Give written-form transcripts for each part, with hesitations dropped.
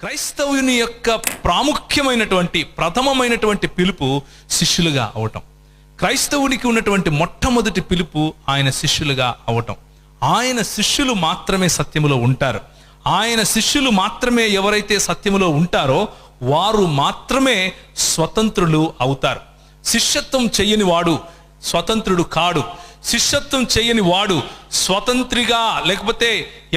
క్రైస్తవుని యొక్క ప్రాముఖ్యమైనటువంటి ప్రథమమైనటువంటి పిలుపు శిష్యులుగా అవటం. క్రైస్తవునికి ఉన్నటువంటి మొట్టమొదటి పిలుపు ఆయన శిష్యులుగా అవటం. ఆయన శిష్యులు మాత్రమే సత్యములో ఉంటారు. ఆయన శిష్యులు మాత్రమే ఎవరైతే సత్యములో ఉంటారో వారు మాత్రమే స్వతంత్రులు అవుతారు. శిష్యత్వం చెయ్యని వాడు స్వతంత్రుడు కాడు. శిష్యత్వం చేయని వాడు స్వతంత్రిగా లేకపోతే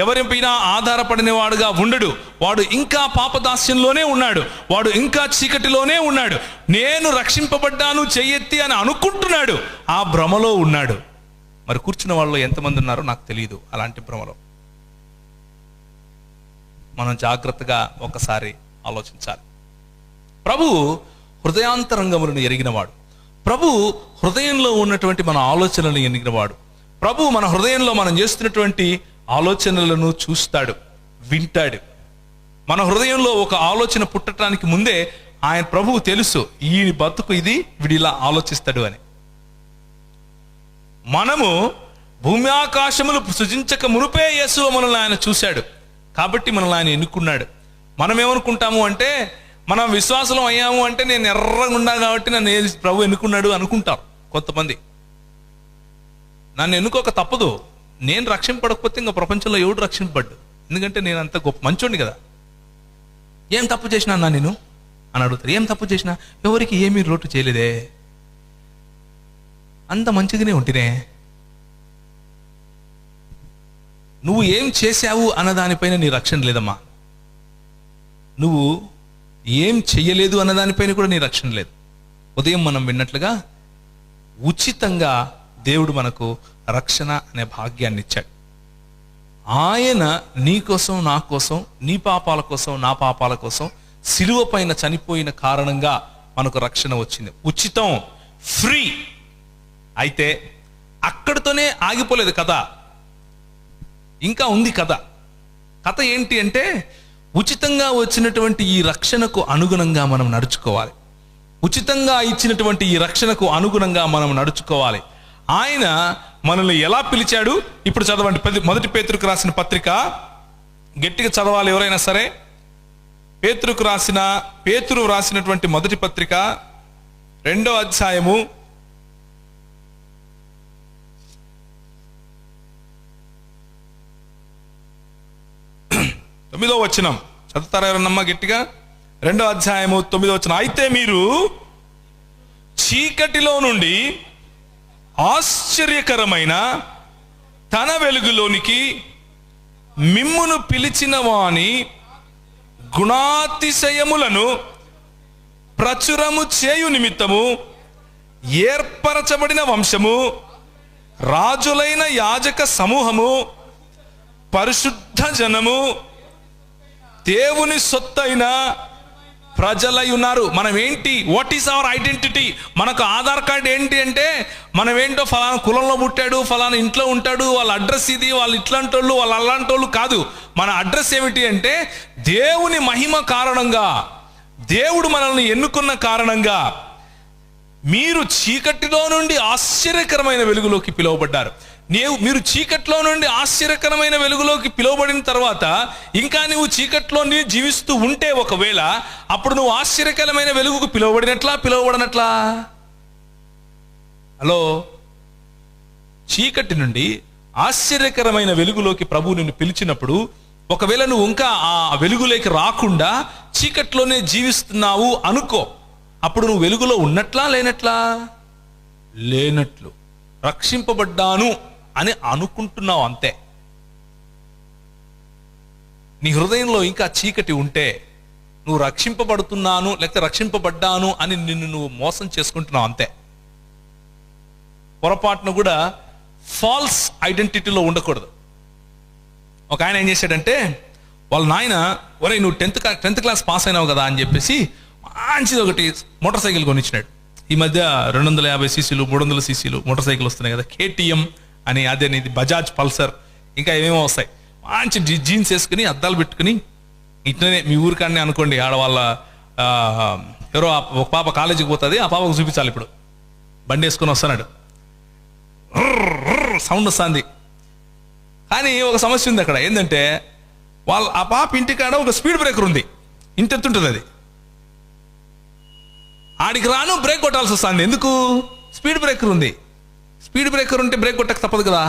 ఎవరిపైనా ఆధారపడిన వాడుగా ఉండడు. వాడు ఇంకా పాపదాస్యంలోనే ఉన్నాడు. వాడు ఇంకా చీకటిలోనే ఉన్నాడు. నేను రక్షింపబడ్డాను చెయ్యెత్తి అని అనుకుంటున్నాడు. ఆ భ్రమలో ఉన్నాడు. మరి కూర్చున్న వాళ్ళు ఎంతమంది ఉన్నారో నాకు తెలియదు. అలాంటి భ్రమలో మనం జాగ్రత్తగా ఒకసారి ఆలోచించాలి. ప్రభు హృదయాంతరంగములను ఎరిగినవాడు. ప్రభు హృదయంలో ఉన్నటువంటి మన ఆలోచనలను ఎరిగినవాడు. ప్రభు మన హృదయంలో మనం చేస్తున్నటువంటి ఆలోచనలను చూస్తాడు, వింటాడు. మన హృదయంలో ఒక ఆలోచన పుట్టడానికి ముందే ఆయన ప్రభువు తెలుసు, ఈ బతుకు ఇది, వీడిలా ఆలోచిస్తాడు అని. మనము భూమి ఆకాశములు సృజించక మునుపే యేసు మనల్ని ఆయన చూశాడు కాబట్టి మనల్ని ఆయన ఎన్నుకున్నాడు. మనం ఏమనుకుంటాము అంటే, మనం విశ్వాసం అయ్యాము అంటే నేను ఎర్రగా ఉన్నా కాబట్టి నన్ను ప్రభు ఎన్నుకున్నాడు అనుకుంటారు కొంతమంది. నన్ను ఎన్నుకోక తప్పదు. నేను రక్షింపడకపోతే ఇంకా ప్రపంచంలో ఎవడు రక్షింపబడ్డు? ఎందుకంటే నేను అంత గొప్ప మంచోడిని కదా. ఏం తప్పు చేసినా అన్నా నేను అని అడుగుతారు. ఏం తప్పు చేసినా? ఎవరికి ఏమీ లోటు చేయలేదే, అంత మంచిగానే ఉంటేనే. నువ్వు ఏం చేశావు అన్నదానిపైన నీ రక్షణ లేదమ్మా. నువ్వు ఏం చెయ్యలేదు అన్నదానిపైన కూడా నీ రక్షణ లేదు. ఉదయం మనం విన్నట్లుగా ఉచితంగా దేవుడు మనకు రక్షణ అనే భాగ్యాన్ని ఇచ్చాడు. ఆయన నీ కోసం, నా కోసం, నీ పాపాల కోసం, నా పాపాల కోసం సిలువ పైన చనిపోయిన కారణంగా మనకు రక్షణ వచ్చింది. ఉచితం, ఫ్రీ. అయితే అక్కడితోనే ఆగిపోలేదు కథ, ఇంకా ఉంది కథ. కథ ఏంటి అంటే, ఉచితంగా వచ్చినటువంటి ఈ రక్షణకు అనుగుణంగా మనం నడుచుకోవాలి. ఉచితంగా ఇచ్చినటువంటి ఈ రక్షణకు అనుగుణంగా మనం నడుచుకోవాలి. ఆయన మనల్ని ఎలా పిలిచాడు ఇప్పుడు చదవండి. మొదటి పేతురుకు రాసిన పత్రిక గట్టిగా చదవాలి ఎవరైనా సరే. పేతురు రాసినటువంటి మొదటి పత్రిక 2వ అధ్యాయము 9వ వచనం చదువుతారా ఎవరన్నమ్మా గట్టిగా? 2వ అధ్యాయము 9వ వచనం. అయితే మీరు చీకటిలో నుండి ఆశ్చర్యకరమైన తన వెలుగులోనికి మిమ్మును పిలిచిన వాని గుణాతిశయములను ప్రచురము చేయు నిమిత్తము ఏర్పరచబడిన వంశము, రాజులైన యాజక సమూహము, పరిశుద్ధ జనము, దేవుని సొత్తైన ప్రజలై ఉన్నారు. మనం ఏంటి? What is our identity? మనకు ఆధార్ కార్డ్ ఏంటి అంటే, మనం ఏంటో ఫలానా కులంలో పుట్టాడు, ఫలానా ఇంట్లో ఉంటాడు, వాళ్ళ అడ్రస్ ఇది, వాళ్ళు ఇట్లాంటి వాళ్ళు, వాళ్ళు అలాంటి వాళ్ళు కాదు. మన అడ్రస్ ఏమిటి అంటే, దేవుని మహిమ కారణంగా, దేవుడు మనల్ని ఎన్నుకున్న కారణంగా మీరు చీకటిలో నుండి ఆశ్చర్యకరమైన వెలుగులోకి పిలువబడ్డారు. మీరు చీకట్లో నుండి ఆశ్చర్యకరమైన వెలుగులోకి పిలువబడిన తర్వాత ఇంకా నువ్వు చీకట్లో జీవిస్తూ ఉంటే ఒకవేళ, అప్పుడు నువ్వు ఆశ్చర్యకరమైన వెలుగుకు పిలువబడినట్లా? హలో, చీకటి నుండి ఆశ్చర్యకరమైన వెలుగులోకి ప్రభువు నిన్ను పిలిచినప్పుడు ఒకవేళ నువ్వు ఇంకా ఆ వెలుగులోకి రాకుండా చీకట్లోనే జీవిస్తున్నావు అనుకో, అప్పుడు నువ్వు వెలుగులో ఉన్నట్లా లేనట్లా? లేనట్లు. రక్షింపబడ్డాను అని అనుకుంటున్నావు అంతే. నీ హృదయంలో ఇంకా చీకటి ఉంటే నువ్వు రక్షింపబడుతున్నాను లేకపోతే రక్షింపబడ్డాను అని నిన్ను నువ్వు మోసం చేసుకుంటున్నావు అంతే. పొరపాటును కూడా ఫాల్స్ ఐడెంటిటీలో ఉండకూడదు. ఒక ఆయన ఏం చేశాడంటే, వాళ్ళ నాయన, ఒరే నువ్వు 10th క్లాస్ పాస్ అయినావు కదా అని చెప్పేసి మంచిది ఒకటి మోటార్ సైకిల్ కొనిచ్చినాడు. ఈ మధ్య 250 cc 300 cc మోటార్ సైకిల్ వస్తున్నాయి కదా, KTM అని, అదే ఇది బజాజ్ పల్సర్, ఇంకా ఏమేమో వస్తాయి. మంచి జీన్స్ వేసుకుని అద్దాలు పెట్టుకుని ఇట్లనే మీ ఊరికాడనే అనుకోండి, ఆడవాళ్ళ ఎవరో ఒక పాప కాలేజీకి పోతుంది, ఆ పాపకు చూపించాలి. ఇప్పుడు బండి వేసుకొని వస్తున్నాడు, సౌండ్ వస్తుంది. కానీ ఒక సమస్య ఉంది అక్కడ. ఏంటంటే ఆ పాప ఇంటికాడ ఒక స్పీడ్ బ్రేకర్ ఉంది. ఇంతెత్తుంటుంది అది. ఆడికి రాను బ్రేక్ కొట్టాల్సి వస్తుంది. ఎందుకు? స్పీడ్ బ్రేకర్ ఉంది. స్పీడ్ బ్రేకర్ ఉంటే బ్రేక్ కొట్టక తప్పదు కదా.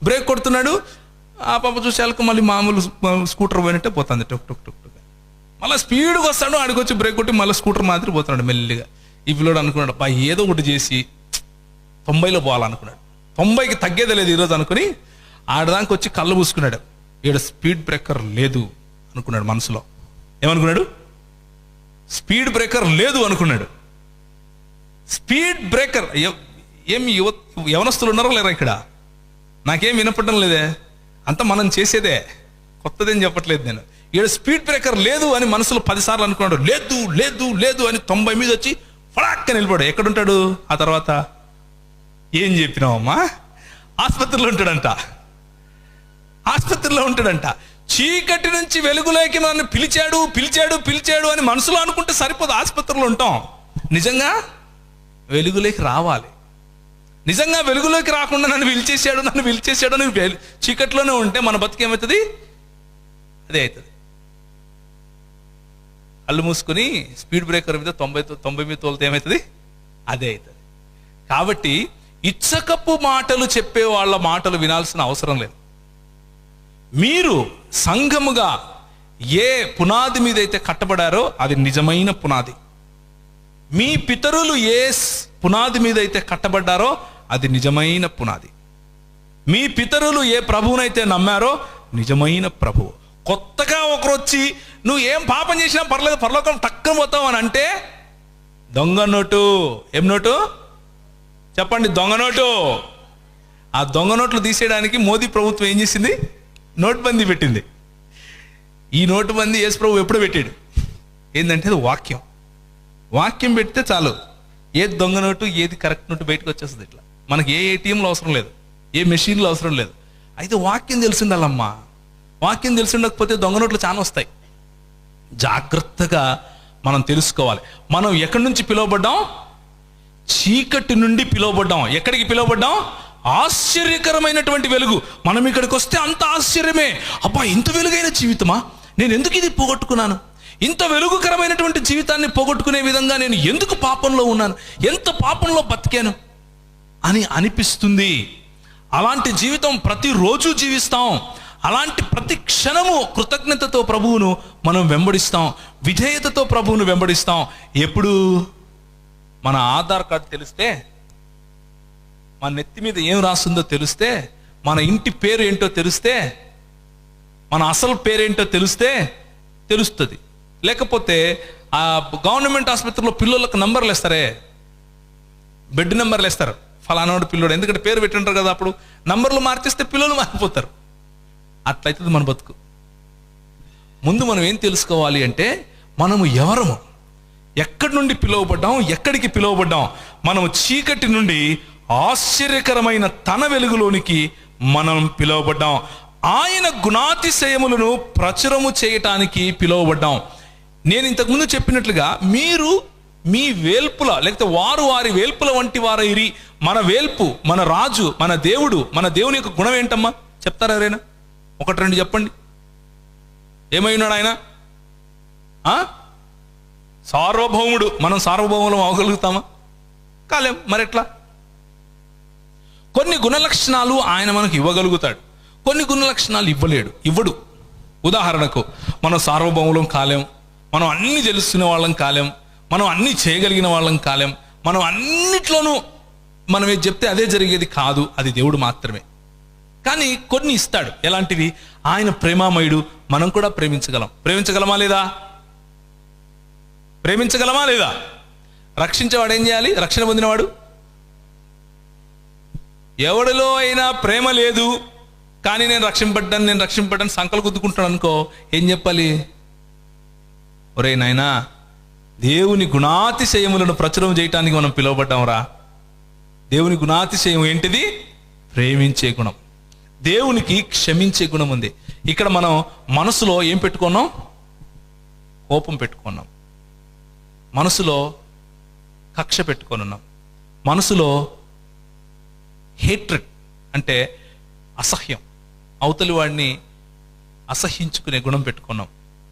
బ్రేక్ కొడుతున్నాడు, ఆ పాప చూసేళ్ళకు మళ్ళీ మామూలు స్కూటర్ పోయినట్టే పోతుంది, టొక్ టొక్ టొక్ టొక్. మళ్ళీ స్పీడ్గా వస్తాడు, ఆడికి వచ్చి బ్రేక్ కొట్టి మళ్ళీ స్కూటర్ మాదిరి పోతున్నాడు మెల్లిగా. ఈ పిల్లోడు అనుకున్నాడు, అబ్బా ఏదో ఒకటి చేసి 90లో పోవాలనుకున్నాడు. 90కి తగ్గేదే లేదు ఈరోజు అనుకుని ఆడదానికి వచ్చి కళ్ళు పూసుకున్నాడు. ఈడ స్పీడ్ బ్రేకర్ లేదు అనుకున్నాడు మనసులో. ఏమనుకున్నాడు? స్పీడ్ బ్రేకర్ లేదు అనుకున్నాడు. స్పీడ్ బ్రేకర్ ఏమి యవనస్తులు ఉన్నారో లేరా ఇక్కడ? నాకేం వినపడడం లేదే, అంతా మనం చేసేదే, కొత్తదేం చెప్పట్లేదు నేను. ఈడ స్పీడ్ బ్రేకర్ లేదు అని మనసులో 10 సార్లు అనుకున్నాడు. లేదు లేదు లేదు అని 90 మీద వచ్చి ఫడాక్క నిలబడు. ఎక్కడుంటాడు ఆ తర్వాత? ఏం చెప్పినావమ్మా? ఆసుపత్రిలో ఉంటాడంట. ఆసుపత్రిలో ఉంటాడంట. చీకటి నుంచి వెలుగులోకి నన్ను పిలిచాడు పిలిచాడు పిలిచాడు అని మనసులో అనుకుంటే సరిపోదు. ఆసుపత్రిలో ఉంటాం. నిజంగా వెలుగులోకి రావాలి. నిజంగా వెలుగులోకి రాకుండా నన్ను పిలిచేశాడు అని చీకట్లోనే ఉంటే మన బతికేమవుతుంది? అదే అవుతుంది. కళ్ళు మూసుకొని స్పీడ్ బ్రేకర్ మీద 90 మీద తోలితే ఏమవుతుంది? అదే అవుతుంది. కాబట్టి ఇచ్చకపు మాటలు చెప్పే వాళ్ళ మాటలు వినాల్సిన అవసరం లేదు. మీరు సంఘముగా ఏ పునాది మీద అయితే కట్టబడారో అది నిజమైన పునాది. మీ పితరులు ఏ పునాది మీద అయితే కట్టబడ్డారో అది నిజమైన పునాది. మీ పితరులు ఏ ప్రభువునైతే నమ్మారో నిజమైన ప్రభువు. కొత్తగా ఒకరు వచ్చి నువ్వు ఏం పాపం చేసినా పర్లేదు, పరలోకం టక్కన పోతావు అని అంటే దొంగ నోటు. ఏం నోటు చెప్పండి? దొంగ నోటు. ఆ దొంగ నోట్లు తీసేయడానికి మోదీ ప్రభుత్వం ఏం చేసింది? నోట్బందీ పెట్టింది. ఈ నోటుబందీ యేసు ప్రభు ఎప్పుడు పెట్టాడు? ఏంటంటే అది వాక్యం. వాక్యం పెడితే చాలు, ఏది దొంగ నోటు ఏది కరెక్ట్ నోటు బయటకు వచ్చేస్తుంది. ఇట్లా మనకి ఏ ఏటీఎంలు అవసరం లేదు, ఏ మెషిన్లు అవసరం లేదు. అయితే వాక్యం తెలిసిండాలమ్మా. వాక్యం తెలిసిండకపోతే దొంగ నోట్లు చాలా వస్తాయి. జాగ్రత్తగా మనం తెలుసుకోవాలి. మనం ఎక్కడి నుంచి పిలువబడ్డాం? చీకటి నుండి పిలువబడ్డాం. ఎక్కడికి పిలువబడ్డాం? ఆశ్చర్యకరమైనటువంటి వెలుగు. మనం ఇక్కడికి వస్తే అంత ఆశ్చర్యమే. అబ్బా ఇంత వెలుగైన జీవితమా, నేను ఎందుకు ఇది పోగొట్టుకున్నాను? ఇంత వెలుగుకరమైనటువంటి జీవితాన్ని పోగొట్టుకునే విధంగా నేను ఎందుకు పాపంలో ఉన్నాను, ఎంత పాపంలో బతికాను అని అనిపిస్తుంది. అలాంటి జీవితం ప్రతిరోజు జీవిస్తాం. అలాంటి ప్రతి క్షణము కృతజ్ఞతతో ప్రభువును మనం వెంబడిస్తాం, విధేయతతో ప్రభువును వెంబడిస్తాం. ఎప్పుడు? మన ఆధార్ కార్డు తెలిస్తే, మన నెత్తి మీద ఏం రాస్తుందో తెలిస్తే, మన ఇంటి పేరు ఏంటో తెలిస్తే, మన అసలు పేరేంటో తెలిస్తే తెలుస్తుంది. లేకపోతే ఆ గవర్నమెంట్ ఆసుపత్రిలో పిల్లలకు నంబర్లు వేస్తారే, బెడ్ నెంబర్లు వేస్తారు, ఫలానాడు పిల్లోడు. ఎందుకంటే పేరు పెట్టింటారు కదా, అప్పుడు నంబర్లు మార్చేస్తే పిల్లలు మారిపోతారు. అట్లయితుంది మన బతుకు. ముందు మనం ఏం తెలుసుకోవాలి అంటే, మనము ఎవరము, ఎక్కడి నుండి పిలువబడ్డాం, ఎక్కడికి పిలువబడ్డాం. మనము చీకటి నుండి ఆశ్చర్యకరమైన తన వెలుగులోనికి మనం పిలువబడ్డాం. ఆయన గుణాతిశయములను ప్రచురము చేయటానికి పిలువబడ్డాం. నేను ఇంతకుముందు చెప్పినట్లుగా మీరు మీ వేల్పుల, లేకపోతే వారు వారి వేల్పుల వంటి వారైరి. మన వేల్పు, మన రాజు, మన దేవుడు, మన దేవుని యొక్క గుణం ఏంటమ్మా చెప్తారా ఎవరైనా? 1-2 చెప్పండి. ఏమై ఉన్నాడు ఆయన? సార్వభౌముడు. మనం సార్వభౌములం అవ్వగలుగుతామా? కాలేం. మరెట్లా? కొన్ని గుణలక్షణాలు ఆయన మనకు ఇవ్వగలుగుతాడు, కొన్ని గుణలక్షణాలు ఇవ్వడు. ఉదాహరణకు, మనం సార్వభౌములం కాలేం, మనం అన్ని తెలుసుకునే వాళ్ళం కాలేం, మనం అన్ని చేయగలిగిన వాళ్ళం కాలేం, మనం అన్నిట్లోనూ మనం ఏది చెప్తే అదే జరిగేది కాదు. అది దేవుడు మాత్రమే. కానీ కొన్ని ఇస్తాడు. ఎలాంటివి? ఆయన ప్రేమామయుడు. మనం కూడా ప్రేమించగలమా లేదా? ప్రేమించగలమా లేదా? రక్షించేవాడు ఏం చేయాలి? రక్షణ పొందినవాడు, ఎవడిలో అయినా ప్రేమ లేదు కానీ నేను రక్షింపడ్డాను సంకలు గుద్దుకుంటాను అనుకో, ఏం చెప్పాలి? ఒరే నాయనా, దేవుని గుణాతిశయములను ప్రచురం చేయటానికి మనం పిలువబడ్డాంరా. దేవుని గుణాతిశయం ఏంటిది? ప్రేమించే గుణం. దేవునికి క్షమించే గుణం ఉంది. ఇక్కడ మనం మనసులో ఏం పెట్టుకున్నాం? కోపం పెట్టుకున్నాం. మనసులో కక్ష పెట్టుకున్నాం. మనసులో హేట్రెడ్ అంటే అసహ్యం, అవతలి వాడిని అసహ్యించుకునే గుణం పెట్టుకున్నాం.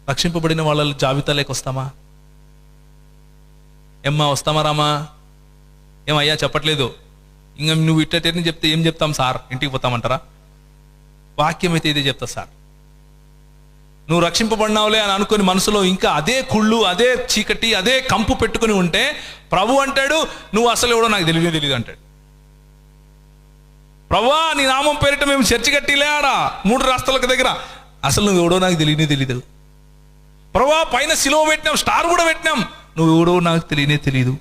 రక్షింపబడిన వాళ్ళ జాబితాలోకి వస్తామా? ఏమ్మా వస్తామా రామా? ఏమయ్యా చెప్పట్లేదు, ఇంకా నువ్వు ఇట్టని చెప్తే ఏం చెప్తాం సార్, ఇంటికి పోతామంటారా? వాక్యం అయితే ఇదే చెప్తా సార్. నువ్వు రక్షింపబడినావులే అని అనుకుని మనసులో ఇంకా అదే కుళ్ళు, అదే చీకటి, అదే కంపు పెట్టుకుని ఉంటే ప్రభు అంటాడు నువ్వు అసలు ఎవడో నాకు తెలియదు అంటాడు. ప్రభువా నీ నామం పేరిట మేము చర్చి కట్టిలే ఆడ 3 రాష్ట్రాలకు దగ్గర, అసలు నువ్వు ఎవడో నాకు తెలియదు. ప్రభువా పైన సిలువ పెట్టినాం, స్టార్ కూడా పెట్టినాం, నువ్వు ఎవడో నాకు తెలియదు.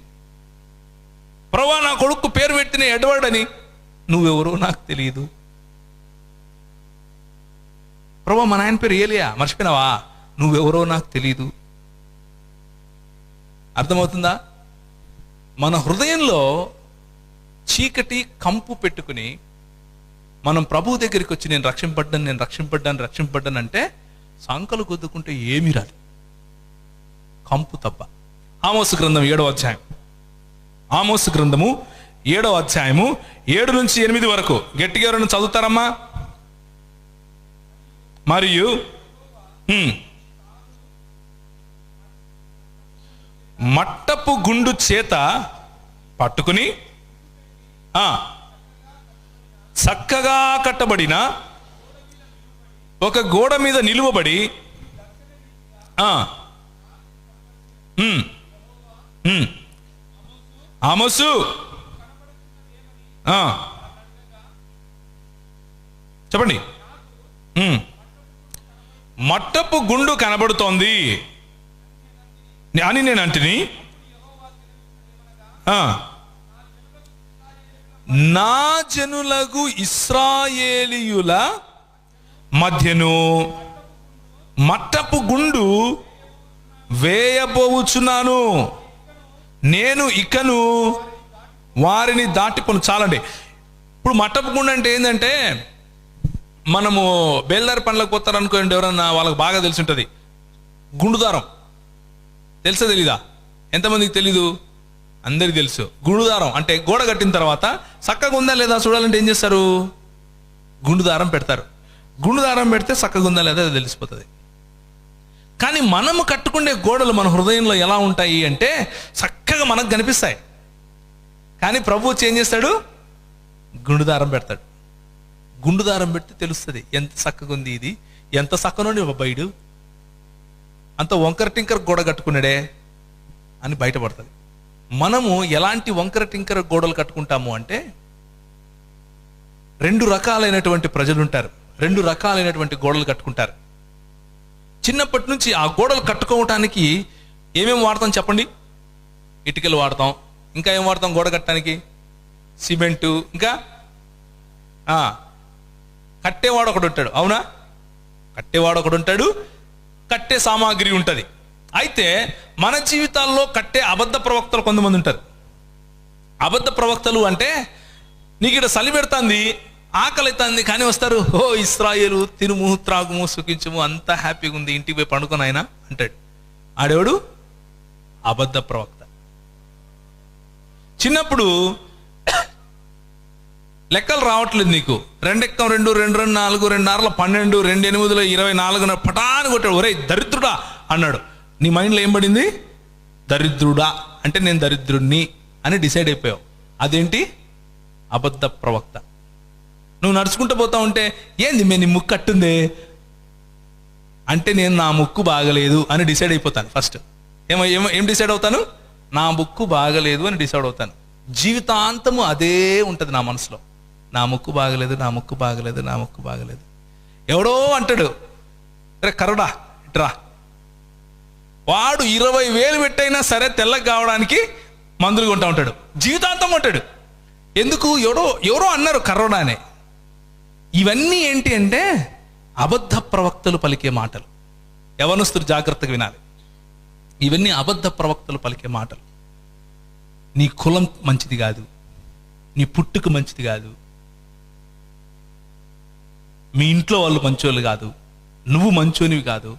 ప్రభువా నా కొడుకు పేరు పెట్టిన ఎడ్వర్డ్ అని, నువ్వెవరో నాకు తెలియదు. ప్రభువా మా నాయన పేరు ఏలియా, మర్చిపోయినావా, నువ్వెవరో నాకు తెలియదు. అర్థమవుతుందా? మన హృదయంలో చీకటి కంపు పెట్టుకుని మనం ప్రభు దగ్గరికి వచ్చి నేను రక్షింపడ్డాను అంటే సంకలు గుద్దుకుంటే ఏమీ రాదు, కంపు తప్ప. ఆమోసు గ్రంథం 7వ అధ్యాయం, ఆమోసు గ్రంథము 7వ అధ్యాయము 7 నుంచి 8 వరకు గట్టిగా ఎవరైనా చదువుతారమ్మా? మరియు మట్టపు గుండు చేత పట్టుకుని చక్కగా కట్టబడిన ఒక గోడ మీద నిలువబడి ఆమోసు చెప్పండి. మట్టపు గుండు కనబడుతోంది అని నేను అంటిని, నా జనులకు ఇశ్రాయేలీయుల మధ్యను మట్టపు గుండు వేయబోచున్నాను, నేను ఇకను వారిని దాటిపోను. చాలండి. ఇప్పుడు మట్టపు గుండు అంటే ఏంటంటే, మనము బేల్దారి పనులకు పోతారనుకోండి, ఎవరన్నా వాళ్ళకి బాగా తెలిసి ఉంటుంది. గుండుదారం తెలుసా తెలీదా? ఎంతమందికి తెలీదు? అందరికి తెలుసు. గుండుదారం అంటే గోడ కట్టిన తర్వాత చక్కగా ఉందా లేదా చూడాలంటే ఏం చేస్తారు? గుండుదారం పెడతారు. గుండుదారం పెడితే చక్కగా ఉందా లేదా అది తెలిసిపోతుంది. కానీ మనము కట్టుకునే గోడలు మన హృదయంలో ఎలా ఉంటాయి అంటే చక్కగా మనకు కనిపిస్తాయి. కానీ ప్రభు వచ్చి ఏం చేస్తాడు? గుండుదారం పెడతాడు. గుండుదారం పెడితే తెలుస్తుంది ఎంత చక్కగా ఉంది, ఇది ఎంత చక్కనోని బయడు, అంత వంకర టింకర గోడ కట్టుకున్నాడే అని బయటపడుతుంది. మనము ఎలాంటి వంకర టింకర గోడలు కట్టుకుంటాము అంటే, 2 రకాలైనటువంటి ప్రజలు ఉంటారు, 2 రకాలైనటువంటి గోడలు కట్టుకుంటారు. చిన్నప్పటి నుంచి ఆ గోడలు కట్టుకోవటానికి ఏమేమి వాడతాం చెప్పండి? ఇటుకలు వాడతాం, ఇంకా ఏం వాడతాం గోడ కట్టడానికి? సిమెంటు, ఇంకా కట్టేవాడు ఒకడు ఉంటాడు. అవునా? కట్టేవాడు ఒకడు ఉంటాడు, కట్టే సామాగ్రి ఉంటుంది. అయితే మన జీవితాల్లో కట్టే అబద్ధ ప్రవక్తలు కొంతమంది ఉంటారు. అబద్ధ ప్రవక్తలు అంటే, నీకు ఇక్కడ చలి పెడుతుంది, ఆకలి అవుతుంది, కానీ వస్తారు, ఓ ఇశ్రాయేలు తినుము త్రాగుము సుఖించుము అంతా హ్యాపీగా ఉంది, ఇంటికి పోయి పండుకొని ఆయన అంటాడు. ఆడేవాడు అబద్ధ ప్రవక్త. చిన్నప్పుడు లెక్కలు రావట్లేదు నీకు, 2 ఎక్కం 2, 2 2 4, 2 6 12, 2 8 24 పటాని కొట్టాడు, ఒరే దరిద్రుడా అన్నాడు. నీ మైండ్లో ఏం పడింది? దరిద్రుడా అంటే నేను దరిద్రుడిని అని డిసైడ్ అయిపోయావు. అదేంటి? అబద్ధ ప్రవక్త. నువ్వు నడుచుకుంటూ పోతా ఉంటే, ఏంది నీ ముక్కు కట్టుందే అంటే, నేను నా ముక్కు బాగలేదు అని డిసైడ్ అయిపోతాను. ఫస్ట్ ఏం డిసైడ్ అవుతాను? నా ముక్కు బాగలేదు అని డిసైడ్ అవుతాను. జీవితాంతము అదే ఉంటుంది నా మనసులో, నా ముక్కు బాగలేదు, నా ముక్కు బాగలేదు, నా ముక్కు బాగలేదు. ఎవడో అంటాడు, రే కరుడా ఇట్రా, వాడు 20,000 పెట్టైనా సరే తెల్లగా కావడానికి మందులు కొంటా ఉంటాడు, జీవితాంతం ఉంటాడు. ఎందుకు? ఎవరో అన్నారు కరోనా అనే. ఇవన్నీ ఏంటి అంటే అబద్ధ ప్రవక్తలు పలికే మాటలు. యవనస్తులు జాగ్రత్తగా వినాలి. ఇవన్నీ అబద్ధ ప్రవక్తలు పలికే మాటలు. నీ కులం మంచిది కాదు, నీ పుట్టుక మంచిది కాదు, మీ ఇంట్లో వాళ్ళు మంచోళ్ళు కాదు, నువ్వు మంచోనివి కాదు,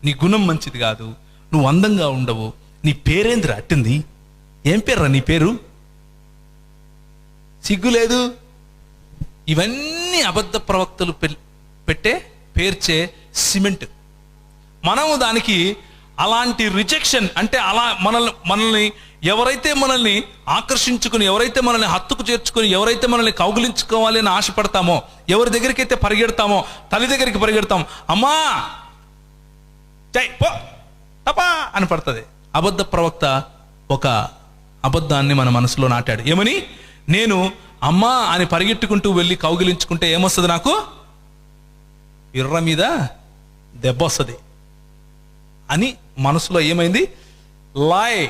నీ గుణం మంచిది కాదు, నువ్వు అందంగా ఉండవు, నీ పేరేంద్ర అట్టింది, ఏం పేర్రా నీ పేరు, సిగ్గు లేదు. ఇవన్నీ అబద్ధ ప్రవక్తలు పేర్చే సిమెంట్. మనము దానికి అలాంటి రిజెక్షన్, అంటే అలా మనల్ని ఎవరైతే మనల్ని ఆకర్షించుకుని, ఎవరైతే మనల్ని హత్తుకు చేర్చుకుని, ఎవరైతే మనల్ని కౌగిలించుకోవాలి అని ఆశపడతామో, ఎవరి దగ్గరికి అయితే పరిగెడతామో, తల్లి దగ్గరికి పరిగెడతాం, అమ్మా జై పో తపా అని పడుతుంది. అబద్ధ ప్రవక్త ఒక అబద్ధాన్ని మన మనసులో నాటాడు. ఏమని? నేను అమ్మా అని పరిగెట్టుకుంటూ వెళ్ళి కౌగిలించుకుంటే ఏమొస్తుంది? నాకు ఇర్ర మీద దెబ్బ వస్తుంది అని మనసులో ఏమైంది? లాయ్,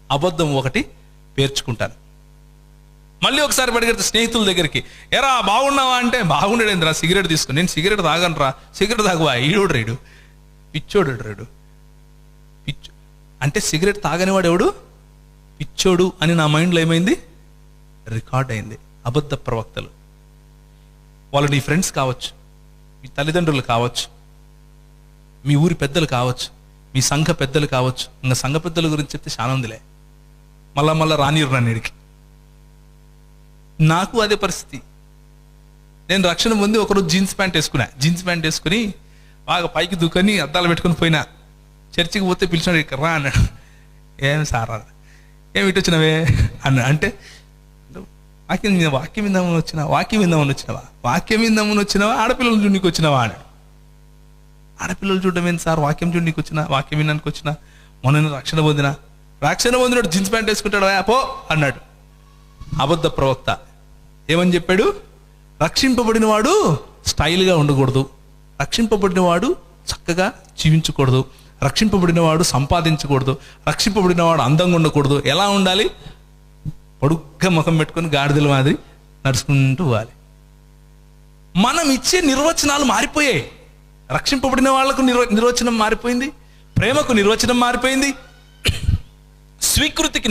అబద్ధం ఒకటి పేర్చుకుంటాను. మళ్ళీ ఒకసారి పరిగెడితే స్నేహితుల దగ్గరికి, ఎరా బాగున్నావా అంటే, బాగుండేంద్రా సిగరెట్ తీసుకుని. నేను సిగరెట్ తాగను రా. సిగరెట్ తాగువా? ఈడోడు పిచ్చోడు పిచ్చు అంటే సిగరెట్ తాగనివాడు ఎవడు? పిచ్చోడు అని నా మైండ్లో ఏమైంది? రికార్డ్ అయింది. అబద్ధ ప్రవక్తలు వాళ్ళు నీ ఫ్రెండ్స్ కావచ్చు, మీ తల్లిదండ్రులు కావచ్చు, మీ ఊరి పెద్దలు కావచ్చు, మీ సంఘ పెద్దలు కావచ్చు. ఇంకా సంఘ పెద్దల గురించి చెప్తే చాలా ఉందిలే, మళ్ళా రానిరు నన్నిడికి. నాకు అదే పరిస్థితి. నేను రక్షణ పొంది ఒకరోజు జీన్స్ ప్యాంట్ వేసుకుని బాగా పైకి దూకొని అద్దాలు పెట్టుకుని పోయినా. చర్చికి పోతే పిలిచినాడు, ఇక్కడ రా అన్నాడు. ఏం సారా, ఏమి ఇటు వచ్చినవే అన్నా. అంటే వాక్యం విందామని వచ్చినావా, ఆడపిల్లలు చూడడానికి వచ్చినావా అన్నాడు. ఆడపిల్లలు చూడడం ఏంటి సార్? వాక్యం చూడడానికి వచ్చినా, వాక్యం వినడానికి వచ్చినా. మొన్న రక్షణ పొందినాడు జీన్స్ ప్యాంట్ వేసుకుంటాడు పో అన్నాడు. అబద్ధ ప్రవక్త ఏమని చెప్పాడు? రక్షింపబడిన వాడు స్టైల్గా ఉండకూడదు, రక్షింపబడిన వాడు చక్కగా జీవించకూడదు, రక్షింపబడిన వాడు సంపాదించకూడదు, రక్షింపబడిన వాడు అందంగా ఉండకూడదు. ఎలా ఉండాలి? పొడుగ్గా ముఖం పెట్టుకొని గాడిదల మాదిరి నడుచుకుంటూ పోవాలి. మనం ఇచ్చే నిర్వచనాలు మారిపోయాయి. రక్షింపబడిన వాళ్లకు నిర్వచనం మారిపోయింది, ప్రేమకు నిర్వచనం మారిపోయింది, స్వీకృతికి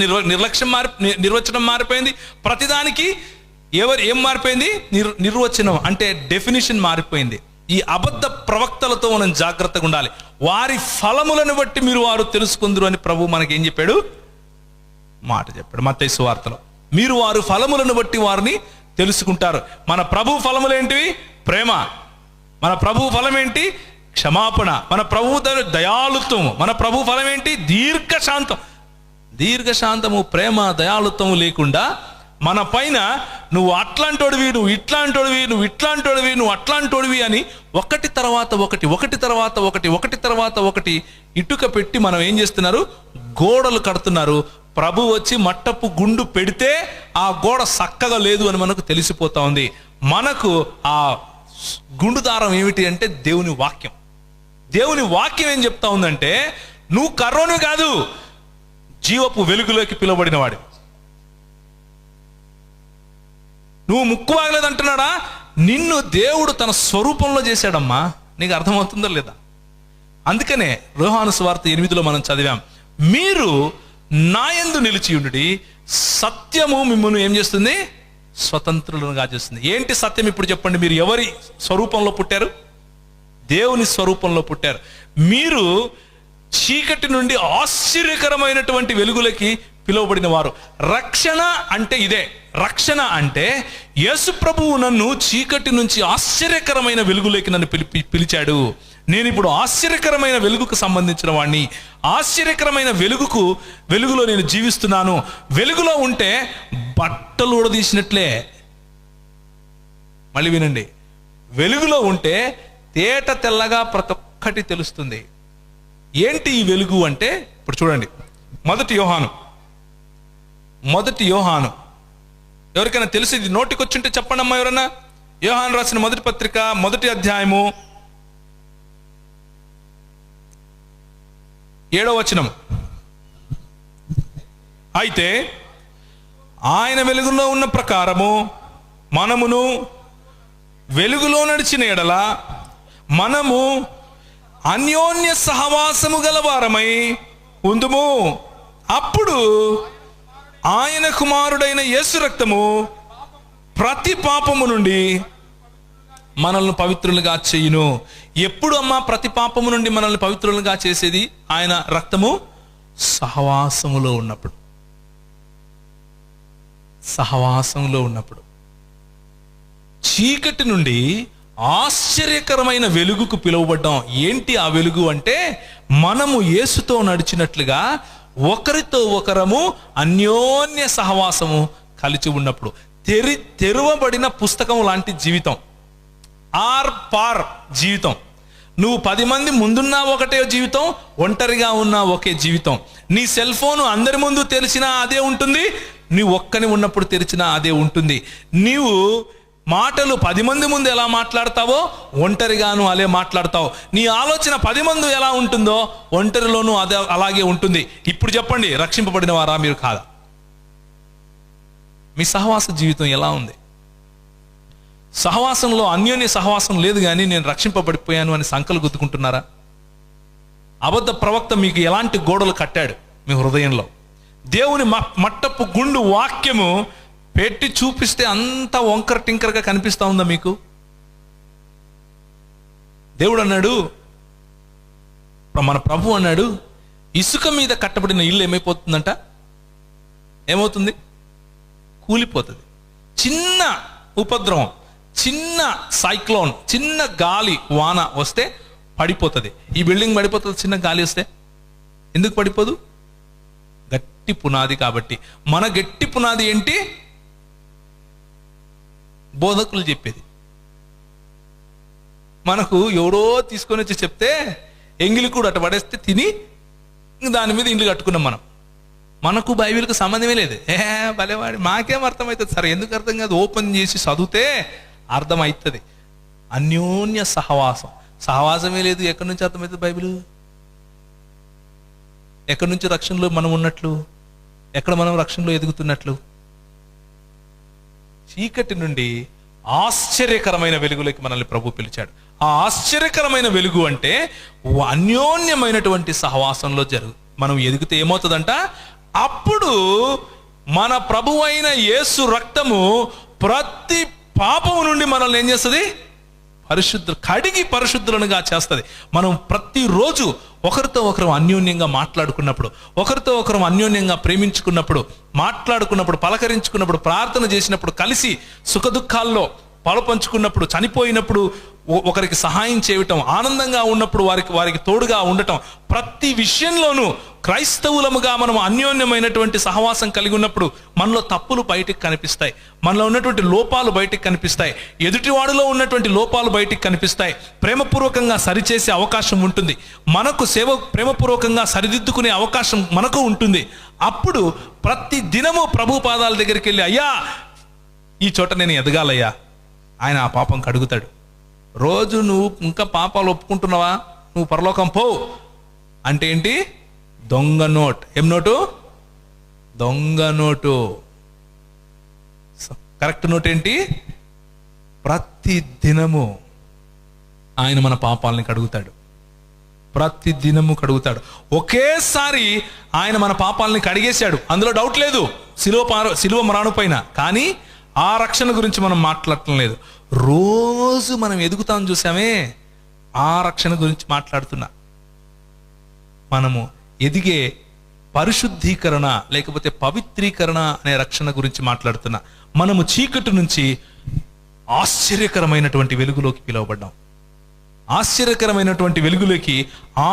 నిర్వచనం మారిపోయింది. ప్రతిదానికి ఏం మారిపోయింది? నిర్వచనం అంటే డెఫినిషన్ మారిపోయింది. ఈ అబద్ధ ప్రవక్తలతో మనం జాగ్రత్తగా ఉండాలి. వారి ఫలములను బట్టి మీరు వారు తెలుసుకుందరు అని ప్రభు మనకేం చెప్పాడు? మాట చెప్పాడు మత్తయి సువార్తలో. మీరు వారు ఫలములను బట్టి వారిని తెలుసుకుంటారు. మన ప్రభు ఫలములు ఏంటివి? ప్రేమ. మన ప్రభు ఫలం ఏంటి? క్షమాపణ. మన ప్రభు దయాళుత్వము. మన ప్రభు ఫలం ఏంటి? దీర్ఘశాంతము, ప్రేమ, దయాళుత్వము లేకుండా మన పైన నువ్వు అట్లాంటోడివి, నువ్వు ఇట్లాంటోడివి, నువ్వు ఇట్లాంటోడివి, నువ్వు అట్లాంటోడివి అని ఒకటి తర్వాత ఒకటి ఇటుక పెట్టి మనం ఏం చేస్తున్నారు? గోడలు కడుతున్నారు. ప్రభు వచ్చి మట్టపు గుండు పెడితే ఆ గోడ చక్కగా లేదు అని మనకు తెలిసిపోతా ఉంది. మనకు ఆ గుండు దారం ఏమిటి అంటే దేవుని వాక్యం. దేవుని వాక్యం ఏం చెప్తా ఉందంటే, నువ్వు కర్రోని కాదు, జీవపు వెలుగులోకి పిలువబడిన వాడు. నువ్వు ముక్కు వాగలేదు అంటున్నాడా? నిన్ను దేవుడు తన స్వరూపంలో చేశాడమ్మా. నీకు అర్థమవుతుందో లేదా? అందుకనే యోహాను సువార్త 8లో మనం చదివాం, మీరు నా యందు నిలిచి ఉండుడి, సత్యము మిమ్మల్ని ఏం చేస్తుంది? స్వతంత్రులుగా చేస్తుంది. ఏంటి సత్యం? ఇప్పుడు చెప్పండి. మీరు ఎవరి స్వరూపంలో పుట్టారు? దేవుని స్వరూపంలో పుట్టారు. మీరు చీకటి నుండి ఆశ్చర్యకరమైనటువంటి వెలుగులకి పిలువబడిన వారు. రక్షణ అంటే ఇదే. రక్షణ అంటే యేసు ప్రభువు నన్ను చీకటి నుంచి ఆశ్చర్యకరమైన వెలుగులోకి నన్ను పిలిచాడు. నేను ఇప్పుడు ఆశ్చర్యకరమైన వెలుగుకు సంబంధించిన వాడిని. ఆశ్చర్యకరమైన వెలుగులో నేను జీవిస్తున్నాను. వెలుగులో ఉంటే బట్టలు ఊడదీసినట్లే. మళ్ళీ వినండి, వెలుగులో ఉంటే తేట తెల్లగా ప్రతి ఒక్కటి తెలుస్తుంది. ఏంటి ఈ వెలుగు అంటే? ఇప్పుడు చూడండి, మొదటి యోహాను ఎవరికైనా తెలిసి ఇది నోటికొచ్చుంటే చెప్పండి అమ్మా ఎవరన్నా. యోహాను రాసిన మొదటి పత్రిక 1వ అధ్యాయము 7వ వచనం. అయితే ఆయన వెలుగులో ఉన్న ప్రకారము మనమును వెలుగులో నడిచిన ఎడల మనము అన్యోన్య సహవాసము గలవారమై ఉందుము. అప్పుడు ఆయన కుమారుడైన యేసు రక్తము ప్రతి పాపము నుండి మనల్ని పవిత్రులుగా చేయును. ఎప్పుడు అమ్మా ప్రతి పాపము నుండి మనల్ని పవిత్రులుగా చేసేది? ఆయన రక్తము సహవాసములో ఉన్నప్పుడు. చీకటి నుండి ఆశ్చర్యకరమైన వెలుగుకు పిలువబడ్డాం. ఏంటి ఆ వెలుగు అంటే, మనము యేసుతో నడిచినట్లుగా ఒకరితో ఒకరము అన్యోన్య సహవాసము కలిసి ఉన్నప్పుడు తెరవబడిన పుస్తకం లాంటి జీవితం, ఆర్ పార్ జీవితం. నువ్వు 10 మంది ముందున్నా ఒకటే జీవితం, ఒంటరిగా ఉన్నా ఒకే జీవితం. నీ సెల్ ఫోన్ అందరి ముందు తెరిచినా అదే ఉంటుంది, నీ ఒక్కని ఉన్నప్పుడు తెరిచినా అదే ఉంటుంది. నీవు మాటలు 10 మంది ముందు ఎలా మాట్లాడతావో ఒంటరిగాను అలా మాట్లాడతావు. నీ ఆలోచన 10 మంది ఎలా ఉంటుందో ఒంటరిలోనూ అదే అలాగే ఉంటుంది. ఇప్పుడు చెప్పండి, రక్షింపబడిన వారా మీరు కాదా? మీ సహవాస జీవితం ఎలా ఉంది? సహవాసంలో అన్యోన్య సహవాసం లేదు, కానీ నేను రక్షింపబడిపోయాను అని సంకలు గుద్దుకుంటున్నారా? అబద్ధ ప్రవక్త మీకు ఎలాంటి గోడలు కట్టాడు మీ హృదయంలో? దేవుని మట్టపు గుండు వాక్యము పెట్టి చూపిస్తే అంత వంకర టింకరగా కనిపిస్తా ఉందా మీకు? దేవుడు అన్నాడు, మన ప్రభు అన్నాడు, ఇసుక మీద కట్టబడిన ఇల్లు ఏమైపోతుందంట? ఏమవుతుంది? కూలిపోతుంది. చిన్న ఉపద్రవం, చిన్న సైక్లోన్, చిన్న గాలి వాన వస్తే పడిపోతుంది. ఈ బిల్డింగ్ పడిపోతుంది చిన్న గాలి వస్తే. ఎందుకు పడిపోదు? గట్టి పునాది కాబట్టి. మన గట్టి పునాది ఏంటి? బోధకులు చెప్పేది. మనకు ఎవరో తీసుకొని వచ్చి చెప్తే ఎంగిలి కూడా అటు పడేస్తే తిని దాని మీద ఇండ్లు కట్టుకున్నాం మనం. మనకు బైబిల్కి సంబంధమే లేదు. భలేవాడి, మాకేం అర్థమవుతుంది సార్? ఎందుకు అర్థం కాదు? ఓపెన్ చేసి చదివితే అర్థమవుతుంది. అన్యోన్య సహవాసం, సహవాసమే లేదు. ఎక్కడి నుంచి అర్థమవుతుంది బైబిల్? ఎక్కడి నుంచి రక్షణలో మనం ఉన్నట్లు? ఎక్కడ మనం రక్షణలో ఎదుగుతున్నట్లు? చీకటి నుండి ఆశ్చర్యకరమైన వెలుగులోకి మనల్ని ప్రభు పిలిచాడు. ఆ ఆశ్చర్యకరమైన వెలుగు అంటే అన్యోన్యమైనటువంటి సహవాసంలో మనం ఎదిగితే ఏమవుతుందంట? అప్పుడు మన ప్రభువైన యేసు రక్తము ప్రతి పాపము నుండి మనల్ని ఏం చేస్తుంది? కడిగి పరిశుద్ధులనుగా చేస్తుంది. మనం ప్రతిరోజు ఒకరితో ఒకరు అన్యోన్యంగా మాట్లాడుకున్నప్పుడు, ఒకరితో ఒకరు అన్యోన్యంగా ప్రేమించుకున్నప్పుడు, మాట్లాడుకున్నప్పుడు, పలకరించుకున్నప్పుడు, ప్రార్థన చేసినప్పుడు, కలిసి సుఖదుఖాల్లో పాలుపంచుకున్నప్పుడు, చనిపోయినప్పుడు ఒకరికి సహాయం చేయటం, ఆనందంగా ఉన్నప్పుడు వారికి తోడుగా ఉండటం, ప్రతి విషయంలోనూ క్రైస్తవులముగా మనం అన్యోన్యమైనటువంటి సహవాసం కలిగి ఉన్నప్పుడు మనలో తప్పులు బయటికి కనిపిస్తాయి, మనలో ఉన్నటువంటి లోపాలు బయటికి కనిపిస్తాయి, ఎదుటివాడిలో ఉన్నటువంటి లోపాలు బయటికి కనిపిస్తాయి. ప్రేమపూర్వకంగా సరిచేసే అవకాశం ఉంటుంది, మనకు సేవ ప్రేమపూర్వకంగా సరిదిద్దుకునే అవకాశం మనకు ఉంటుంది. అప్పుడు ప్రతి దినము ప్రభు పాదాల దగ్గరికి వెళ్ళి, అయ్యా ఈ చోట నేను ఎదగాలయ్యా, ఆయన ఆ పాపం కడుగుతాడు. రోజు నువ్వు ఇంకా పాపాలు ఒప్పుకుంటున్నావా? నువ్వు పరలోకం పో అంటే ఏంటి? దొంగ నోట్. ఏం నోటు? దొంగ నోటు. కరెక్ట్ నోట్ ఏంటి? ప్రతి దినము ఆయన మన పాపాలని కడుగుతాడు. ప్రతి దినము కడుగుతాడు. ఒకేసారి ఆయన మన పాపాలని కడిగేశాడు, అందులో డౌట్ లేదు, సిలువ మరణం పైన. కానీ ఆ రక్షణ గురించి మనం మాట్లాడటం లేదు. రోజు మనం ఎదుగుతాం చూసామే, ఆ రక్షణ గురించి మాట్లాడుతున్నా. మనము ఎదిగే పరిశుద్ధీకరణ లేకపోతే పవిత్రీకరణ అనే రక్షణ గురించి మాట్లాడుతున్నా. మనము చీకటి నుంచి ఆశ్చర్యకరమైనటువంటి వెలుగులోకి పిలువబడ్డాం. ఆశ్చర్యకరమైనటువంటి వెలుగులోకి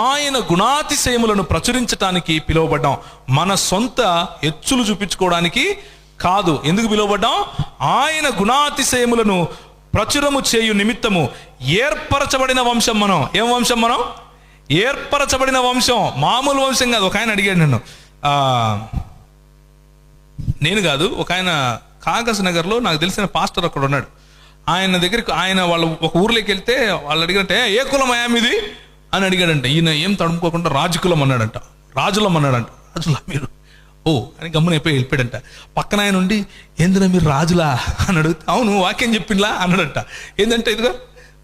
ఆయన గుణాతిశయములను ప్రచురించటానికి పిలువబడ్డాం. మన సొంత ఎచ్చులు చూపించుకోవడానికి కాదు. ఎందుకు పిలువబడ్డాం? ఆయన గుణాతిశయములను ప్రచురము చేయు నిమిత్తము ఏర్పరచబడిన వంశం మనం. ఏం వంశం మనం? ఏర్పరచబడిన వంశం. మామూలు వంశం కాదు. ఒక ఆయన అడిగాడు నన్ను, నేను కాదు, ఒక ఆయన కాగజ్ నగర్లో నాకు తెలిసిన పాస్టర్ అక్కడ ఉన్నాడు. ఆయన దగ్గరికి వాళ్ళ ఒక ఊర్లోకి వెళ్తే వాళ్ళు అడిగారంటే, ఏ కులం అయా మీది అని అడిగాడంట. ఈయన ఏం తడుముకోకుండా రాజుకులం అన్నాడంట. రాజులం అన్నాడంట. రాజులా మీరు? ఓ అని గమ్మున అయిపోయి వెళ్ళిపోయాడంట. పక్కన ఆయన ఉండి, ఏందిరా మీరు రాజులా అని అడిగితే, అవును వాక్యం చెప్పిండ్లా అన్నాడంట. ఏంటంటే ఇదిగో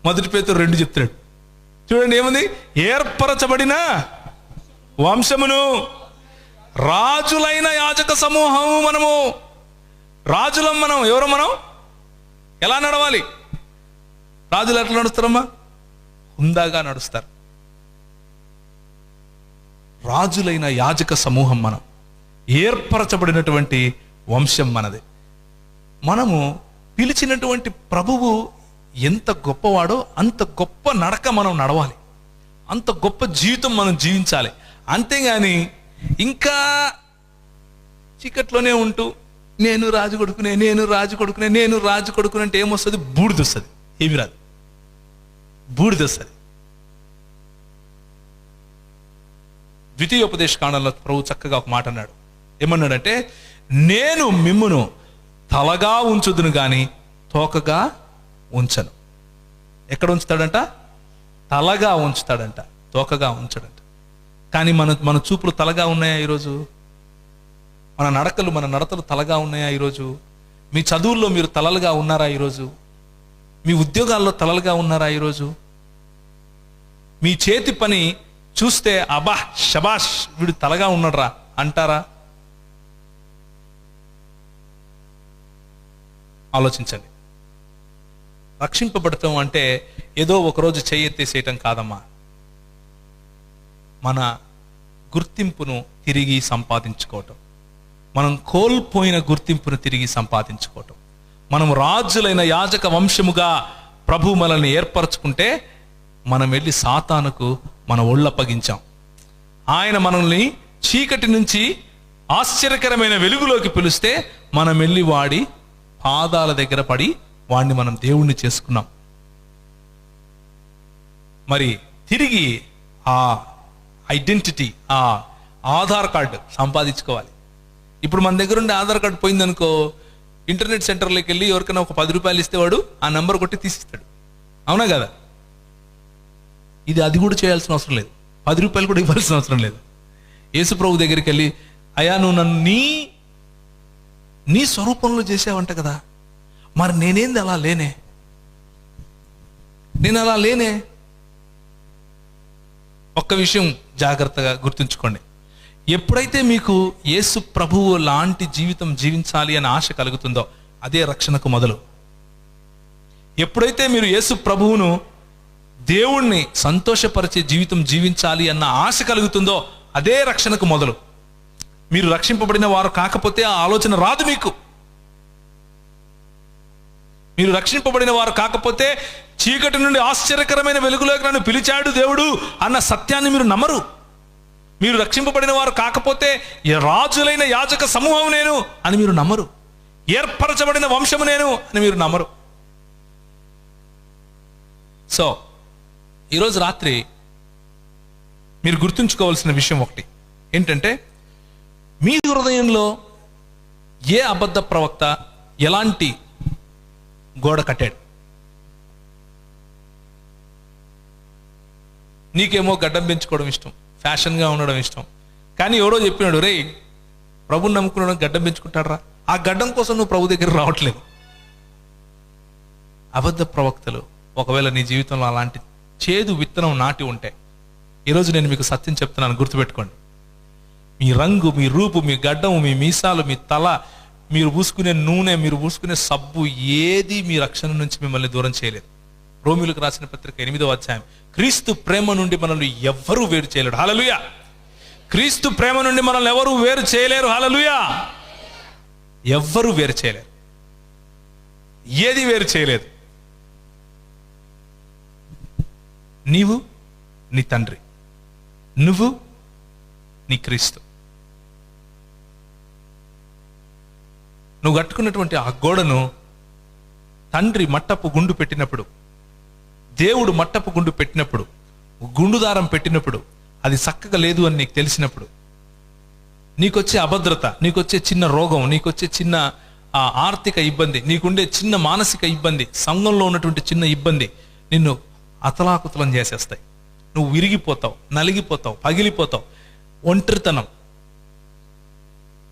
1 పేతురు 2 చెప్తున్నాడు. చూడండి ఏముంది? ఏర్పరచబడిన వంశమును, రాజులైన యాజక సమూహము. మనము రాజులం. మనం ఎవరు? మనం ఎలా నడవాలి? రాజులు ఎట్లా నడుస్తారమ్మా? హుందాగా నడుస్తారు. రాజులైన యాజక సమూహం మనం. ఏర్పరచబడినటువంటి వంశం మనది. మనము పిలిచినటువంటి ప్రభువు ఎంత గొప్పవాడో అంత గొప్ప నడక మనం నడవాలి, అంత గొప్ప జీవితం మనం జీవించాలి. అంతేగాని ఇంకా చీకట్లోనే ఉంటూ నేను రాజు కొడుకునే, నేను రాజు కొడుకునే, నేను రాజు కొడుకునే అంటే ఏమొస్తుంది? బూడిద వస్తుంది. ఏమి రాదు, బూడిద వస్తుంది. ద్వితీయోపదేశ కాండంలో ప్రభు చక్కగా ఒక మాట అన్నాడు. ఏమన్నాడంటే, నేను మిమ్మును తలగా ఉంచుదును గాని తోకగా ఉంచను. ఎక్కడ ఉంచుతాడంట? తలగా ఉంచుతాడంట, తోకగా ఉంచడంట. కానీ మన చూపులు తలగా ఉన్నాయా ఈరోజు? మన నడకలు, మన నడతలు తలగా ఉన్నాయా ఈరోజు? మీ చదువుల్లో మీరు తలలుగా ఉన్నారా ఈరోజు? మీ ఉద్యోగాల్లో తలలుగా ఉన్నారా ఈరోజు? మీ చేతి పని చూస్తే అబ్బా శబాష్ వీడు తలగా ఉన్నాడ్రా అంటారా? ఆలోచించండి. రక్షింపబడటం అంటే ఏదో ఒకరోజు చెయ్యెత్తేసేయటం కాదమ్మా. మన గుర్తింపును తిరిగి సంపాదించుకోవటం, మనం కోల్పోయిన గుర్తింపును తిరిగి సంపాదించుకోవటం. మనం రాజులైన యాజక వంశముగా ప్రభు మనల్ని ఏర్పరచుకుంటే మనం వెళ్ళి సాతానుకు మన ఒళ్ళప్పగించాం. ఆయన మనల్ని చీకటి నుంచి ఆశ్చర్యకరమైన వెలుగులోకి పిలిస్తే మనం వెళ్ళి వాడి పాదాల దగ్గర పడి వాడిని మనం దేవుణ్ణి చేసుకున్నాం. మరి తిరిగి ఆ ఐడెంటిటీ, ఆ ఆధార్ కార్డు సంపాదించుకోవాలి. ఇప్పుడు మన దగ్గర ఉండే ఆధార్ కార్డు పోయిందనుకో, ఇంటర్నెట్ సెంటర్లోకి వెళ్ళి ఎవరికైనా ఒక 10 రూపాయలు ఇస్తే వాడు ఆ నెంబర్ కొట్టి తీసిస్తాడు. అవునా కదా? అది కూడా చేయాల్సిన అవసరం లేదు, 10 రూపాయలు కూడా ఇవ్వాల్సిన అవసరం లేదు. యేసు ప్రభు దగ్గరికి వెళ్ళి, అయ్యా నువ్వు నన్ను నీ స్వరూపంలో చేసావంట కదా, మరి నేనేంది అలా లేనే, నేను అలా లేనే. ఒక్క విషయం జాగ్రత్తగా గుర్తుంచుకోండి. ఎప్పుడైతే మీకు యేసు ప్రభువు లాంటి జీవితం జీవించాలి అనే ఆశ కలుగుతుందో అదే రక్షణకు మొదలు. ఎప్పుడైతే మీరు యేసు ప్రభువును, దేవుణ్ణి సంతోషపరిచే జీవితం జీవించాలి అన్న ఆశ కలుగుతుందో అదే రక్షణకు మొదలు. మీరు రక్షింపబడిన వారు కాకపోతే ఆ ఆలోచన రాదు మీకు. మీరు రక్షింపబడిన వారు కాకపోతే చీకటి నుండి ఆశ్చర్యకరమైన వెలుగులోకి నన్ను పిలిచాడు దేవుడు అన్న సత్యాన్ని మీరు నమ్మరు. మీరు రక్షింపబడిన వారు కాకపోతే రాజులైన యాజక సమూహం నేను అని మీరు నమ్మరు. ఏర్పరచబడిన వంశము నేను అని మీరు నమ్మరు. సో ఈరోజు రాత్రి మీరు గుర్తుంచుకోవాల్సిన విషయం ఒకటి ఏంటంటే, మీ హృదయంలో ఏ అబద్ధ ప్రవక్త ఎలాంటి గోడ కట్టాడు? నీకేమో గడ్డం పెంచుకోవడం ఇష్టం, ఫ్యాషన్గా ఉండడం ఇష్టం. కానీ ఎవరో చెప్పినాడు, రే ప్రభుని నమ్ముకున్నాడు గడ్డం పెంచుకుంటాడరా, ఆ గడ్డం కోసం నువ్వు ప్రభు దగ్గర రావట్లేదు. అబద్ధ ప్రవక్తలు ఒకవేళ నీ జీవితంలో అలాంటి చేదు విత్తనం నాటి ఉంటే, ఈరోజు నేను మీకు సత్యం చెప్తున్నాను, గుర్తుపెట్టుకోండి. మీ రంగు, మీ రూపు, మీ గడ్డం, మీ మీసాలు, మీ తల, మీరు పూసుకునే నూనె, మీరు పూసుకునే సబ్బు ఏది మీ రక్షణ నుంచి మిమ్మల్ని దూరం చేయలేదు. రోమిలకు రాసిన పత్రిక 8వ అధ్యాయం, క్రీస్తు ప్రేమ నుండి మనల్ని ఎవ్వరూ వేరు చేయలేడు. హల్లెలూయా. క్రీస్తు ప్రేమ నుండి మనల్ని ఎవరు వేరు చేయలేరు. హల్లెలూయా. ఎవ్వరూ వేరు చేయలేరు, ఏది వేరు చేయలేదు. నీవు నీ తండ్రి, నువ్వు నీ క్రీస్తు. నువ్వు కట్టుకున్నటువంటి ఆ గోడను తండ్రి మట్టపు గుండు పెట్టినప్పుడు, దేవుడు మట్టపు గుండు పెట్టినప్పుడు, గుండు దారం పెట్టినప్పుడు, అది చక్కగా లేదు అని నీకు తెలిసినప్పుడు, నీకొచ్చే అభద్రత, నీకొచ్చే చిన్న రోగం, నీకొచ్చే చిన్న ఆర్థిక ఇబ్బంది, నీకుండే చిన్న మానసిక ఇబ్బంది, సంఘంలో ఉన్నటువంటి చిన్న ఇబ్బంది నిన్ను అతలాకుతలం చేసేస్తాయి. నువ్వు విరిగిపోతావు, నలిగిపోతావు, పగిలిపోతావు. ఒంటరితనం,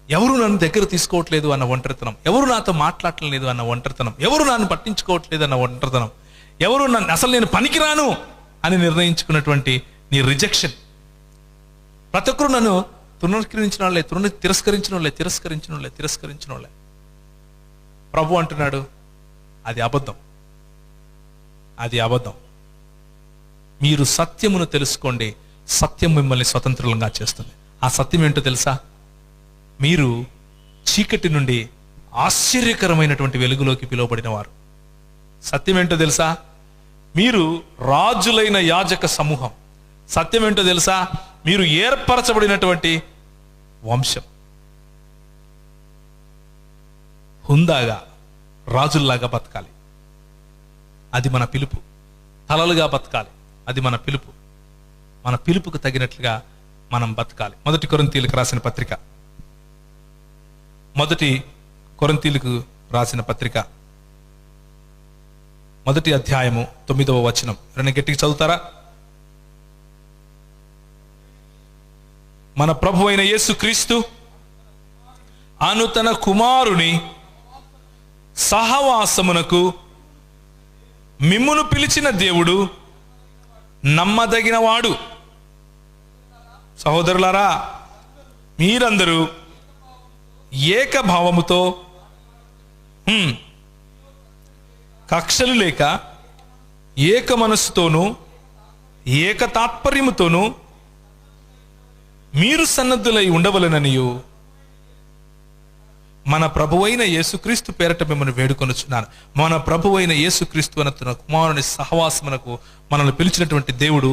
ఎవరు నన్ను దగ్గర తీసుకోవట్లేదు అన్న ఒంటరితనం, ఎవరు నాతో మాట్లాడలేదు అన్న ఒంటరితనం, ఎవరు నన్ను పట్టించుకోవట్లేదు అన్న ఒంటరితనం, ఎవరు నన్ను అసలు నేను పనికిరాను అని నిర్ణయించుకున్నటువంటి నీ రిజెక్షన్. ప్రతి ఒక్కరు నన్ను తిరస్కరించిన వాళ్ళే. ప్రభు అంటున్నాడు, అది అబద్ధం, అది అబద్ధం. మీరు సత్యమును తెలుసుకోండి, సత్యం మిమ్మల్ని స్వతంత్రులంగా చేస్తుంది. ఆ సత్యం ఏంటో తెలుసా? మీరు చీకటి నుండి ఆశ్చర్యకరమైనటువంటి వెలుగులోకి పిలువబడిన వారు. సత్యం ఏంటో తెలుసా? మీరు రాజులైన యాజక సమూహం. సత్యం ఏంటో తెలుసా? మీరు ఏర్పరచబడినటువంటి వంశం. హుందాగా రాజుల్లాగా బతకాలి, అది మన పిలుపు. తలలుగా బతకాలి, అది మన పిలుపు. మన పిలుపుకు తగినట్లుగా మనం బతకాలి. 1 కొరింథీయులకు రాసిన పత్రిక, 1 కొరింథీయులకు రాసిన పత్రిక 1వ అధ్యాయము 9వ వచనం. రెండు గట్టిగా చదువుతారా? మన ప్రభు అయిన యేసుక్రీస్తు అను తన కుమారుని సహవాసమునకు మిమ్మును పిలిచిన దేవుడు నమ్మదగినవాడు. సహోదరులారా, మీరందరూ ఏకభావముతో కక్షలు లేక ఏక మనస్సుతోనూ ఏక తాత్పర్యముతోనూ మీరు సన్నద్ధులై ఉండవలెననియు మన ప్రభువైన యేసుక్రీస్తు పేరట మిమ్మల్ని వేడుకొనుచున్నాను. మన ప్రభువైన యేసుక్రీస్తు అన్న తన కుమారుని సహవాసమునకు మనల్ని పిలిచినటువంటి దేవుడు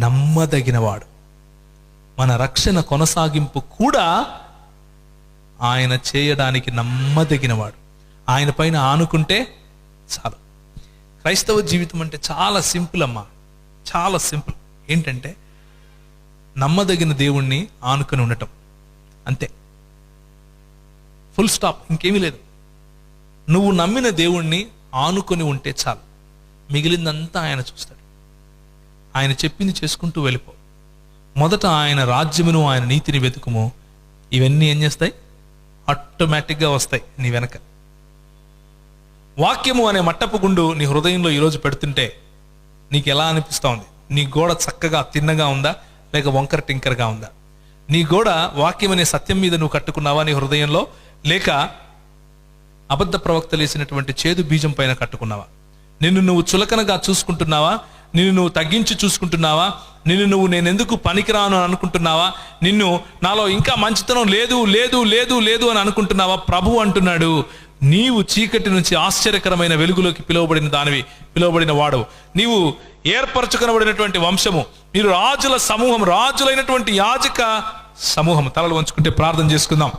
నమ్మదగినవాడు. మన రక్షణ కొనసాగింపు కూడా ఆయన చేయడానికి నమ్మదగినవాడు. ఆయన పైన ఆనుకుంటే చాలు. క్రైస్తవ జీవితం అంటే చాలా సింపుల్ అమ్మా, చాలా సింపుల్. ఏంటంటే నమ్మదగిన దేవుణ్ణి ఆనుకొని ఉండటం, అంతే. ఫుల్ స్టాప్, ఇంకేమీ లేదు. నువ్వు నమ్మిన దేవుణ్ణి ఆనుకొని ఉంటే చాలు, మిగిలిందంతా ఆయన చూస్తాడు. ఆయన చెప్పింది చేసుకుంటూ వెళ్ళిపో. మొదట ఆయన రాజ్యమును ఆయన నీతిని వెతుకుము, ఇవన్నీ ఏం చేస్తాయి? ఆటోమేటిక్గా వస్తాయి నీ వెనక. వాక్యము అనే మట్టపు గుండు నీ హృదయంలో ఈరోజు పెడుతుంటే నీకు ఎలా అనిపిస్తూ ఉంది? నీ గోడ చక్కగా తిన్నగా ఉందా, లేక వంకర టింకర్గా ఉందా? నీ గోడ వాక్యం అనే సత్యం మీద నువ్వు కట్టుకున్నావా నీ హృదయంలో, లేక అబద్ధ ప్రవక్తలు వేసినటువంటి చేదు బీజం పైన కట్టుకున్నావా? నిన్ను నువ్వు చులకనగా చూసుకుంటున్నావా? నిన్ను నువ్వు తగ్గించి చూసుకుంటున్నావా? నిన్ను నువ్వు నేనెందుకు పనికిరాను అని అనుకుంటున్నావా? నిన్ను నాలో ఇంకా మంచితనం లేదు లేదు లేదు లేదు అని అనుకుంటున్నావా? ప్రభు అంటున్నాడు, నీవు చీకటి నుంచి ఆశ్చర్యకరమైన వెలుగులోకి పిలువబడిన వాడు. నీవు ఏర్పరచుకొనబడినటువంటి వంశము, మీరు రాజుల సమూహం, రాజులైనటువంటి యాజక సమూహం. తలలు వంచుకుంటే ప్రార్థన చేసుకుందాం.